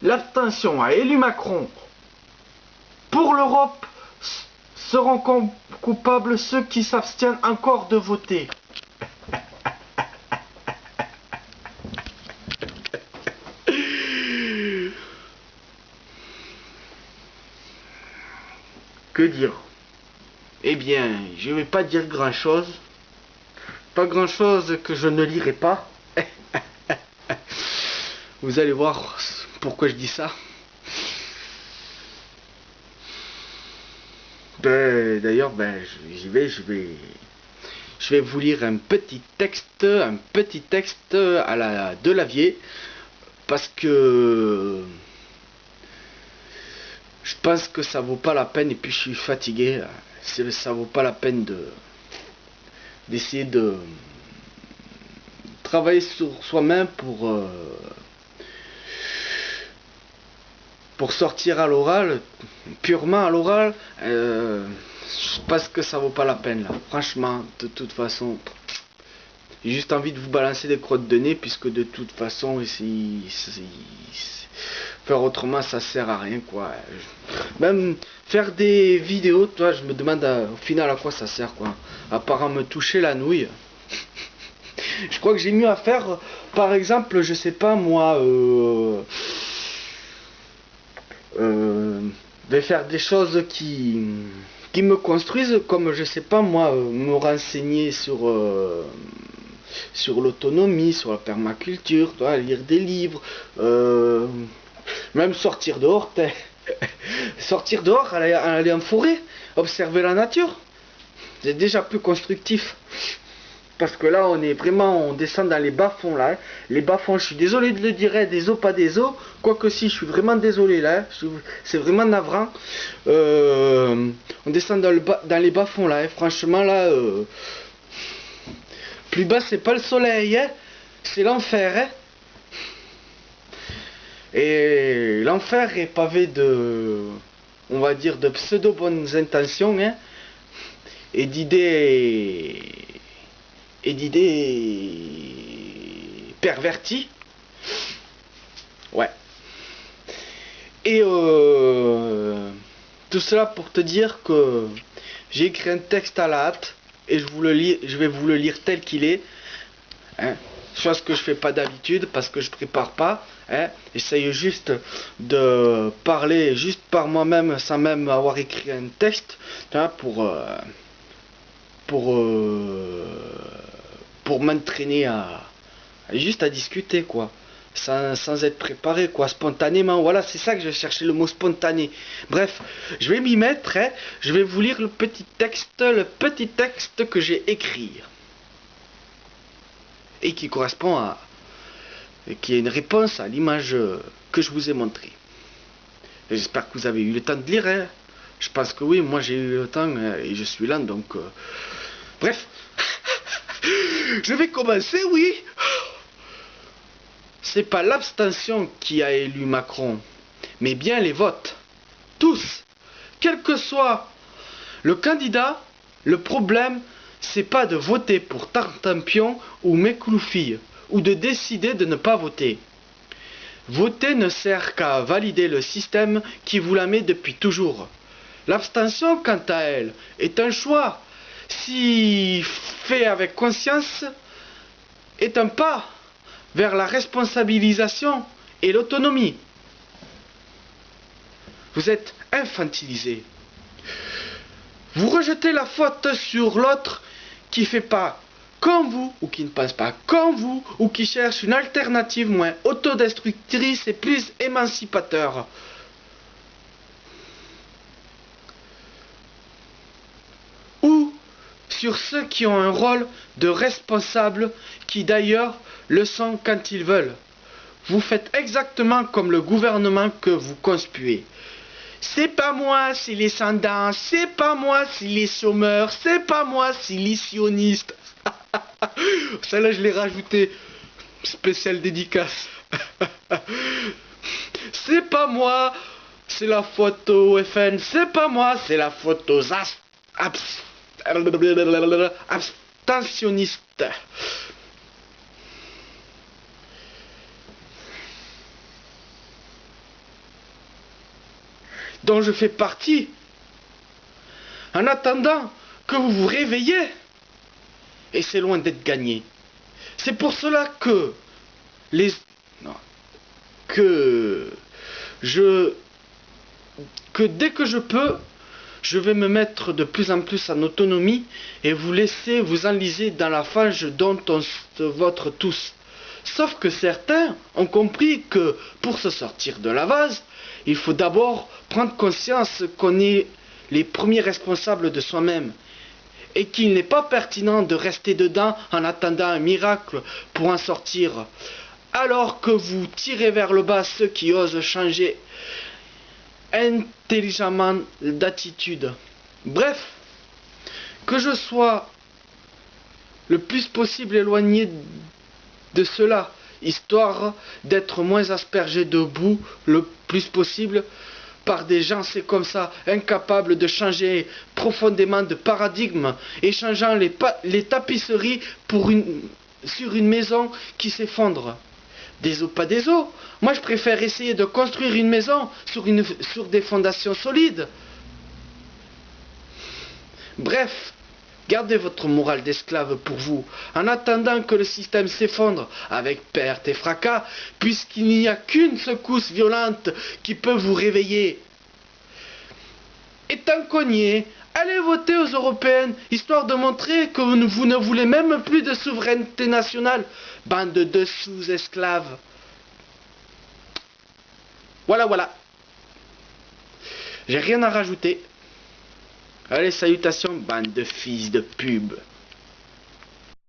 L'abstention a élu Macron. Pour l'Europe, seront coupables ceux qui s'abstiennent encore de voter. Que dire? Eh bien, je vais pas dire grand-chose. Pas grand-chose que je ne lirai pas. Vous allez voir pourquoi je dis ça. D'ailleurs, je vais vous lire un petit texte à la Delavier, parce que je pense que ça vaut pas la peine, et puis je suis fatigué. Ça vaut pas la peine d'essayer de travailler sur soi-même pour sortir à l'oral, purement à l'oral. Je pense que ça vaut pas la peine là. Franchement, de toute façon, j'ai juste envie de vous balancer des crottes de nez, puisque de toute façon, faire autrement, ça sert à rien quoi. Même faire des vidéos, toi, je me demande au final à quoi ça sert quoi. À part à me toucher la nouille. Je crois que j'ai mieux à faire. Par exemple, je sais pas moi. De faire des choses qui me construisent, comme je sais pas moi, me renseigner sur l'autonomie, sur la permaculture, lire des livres, même sortir dehors, sortir dehors, aller en forêt, observer la nature, c'est déjà plus constructif. Parce que là, on descend dans les bas-fonds là. Hein. Les bas-fonds, je suis désolé de le dire, des os, pas des os. Quoique si, je suis vraiment désolé là. C'est vraiment navrant. On descend dans les bas-fonds là. Hein. Franchement là, plus bas, c'est pas le soleil, hein. C'est l'enfer. Hein. Et l'enfer est pavé de, on va dire, de pseudo-bonnes intentions, hein. Et d'idées perverties. Ouais. Et tout cela pour te dire que j'ai écrit un texte à la hâte et je vais vous le lire tel qu'il est. Hein. Chose que je fais pas d'habitude parce que je prépare pas. Hein. J'essaye juste de parler juste par moi-même sans même avoir écrit un texte, hein, pour m'entraîner juste à discuter quoi, sans être préparé quoi, spontanément. Voilà, c'est ça que je cherchais, le mot spontané. Bref, je vais m'y mettre, hein. Je vais vous lire le petit texte que j'ai écrit et qui correspond qui est une réponse à l'image que je vous ai montrée. J'espère que vous avez eu le temps de lire, hein. Je pense que oui, moi j'ai eu le temps et je suis lent donc bref. Je vais commencer, oui. C'est pas l'abstention qui a élu Macron, mais bien les votes. Tous. Quel que soit le candidat, le problème, c'est pas de voter pour Tartampion ou Mekloufille, ou de décider de ne pas voter. Voter ne sert qu'à valider le système qui vous la met depuis toujours. L'abstention, quant à elle, est un choix, si fait avec conscience, est un pas vers la responsabilisation et l'autonomie. Vous êtes infantilisé. Vous rejetez la faute sur l'autre qui ne fait pas comme vous, ou qui ne pense pas comme vous, ou qui cherche une alternative moins autodestructrice et plus émancipateur. Ou sur ceux qui ont un rôle de responsable, qui d'ailleurs le sont quand ils veulent. Vous faites exactement comme le gouvernement que vous conspuez. C'est pas moi, c'est les sans-dents, c'est pas moi, c'est les chômeurs, c'est pas moi, c'est les sionistes. Celle-là, je l'ai rajouté. Spécial dédicace. C'est pas moi, c'est la faute au FN. C'est pas moi, c'est la faute aux abstentionnistes. dont je fais partie, en attendant que vous vous réveillez. Et c'est loin d'être gagné. C'est pour cela que dès que je peux, je vais me mettre de plus en plus en autonomie et vous laisser vous enliser dans la fange dont on se vautre tous. Sauf que certains ont compris que pour se sortir de la vase, il faut d'abord prendre conscience qu'on est les premiers responsables de soi-même et qu'il n'est pas pertinent de rester dedans en attendant un miracle pour en sortir, alors que vous tirez vers le bas ceux qui osent changer intelligemment d'attitude. Bref, que je sois le plus possible éloigné de cela, histoire d'être moins aspergé de boue le plus possible par des gens, c'est comme ça, incapables de changer profondément de paradigme, échangeant les tapisseries sur une maison qui s'effondre. Des os, pas des os. Moi, je préfère essayer de construire une maison sur des fondations solides. Bref, gardez votre morale d'esclave pour vous, en attendant que le système s'effondre avec perte et fracas, puisqu'il n'y a qu'une secousse violente qui peut vous réveiller. Et tant qu'on y est, allez voter aux européennes, histoire de montrer que vous ne voulez même plus de souveraineté nationale, bande de sous-esclaves. Voilà. J'ai rien à rajouter. Allez, salutations, bande de fils de pub.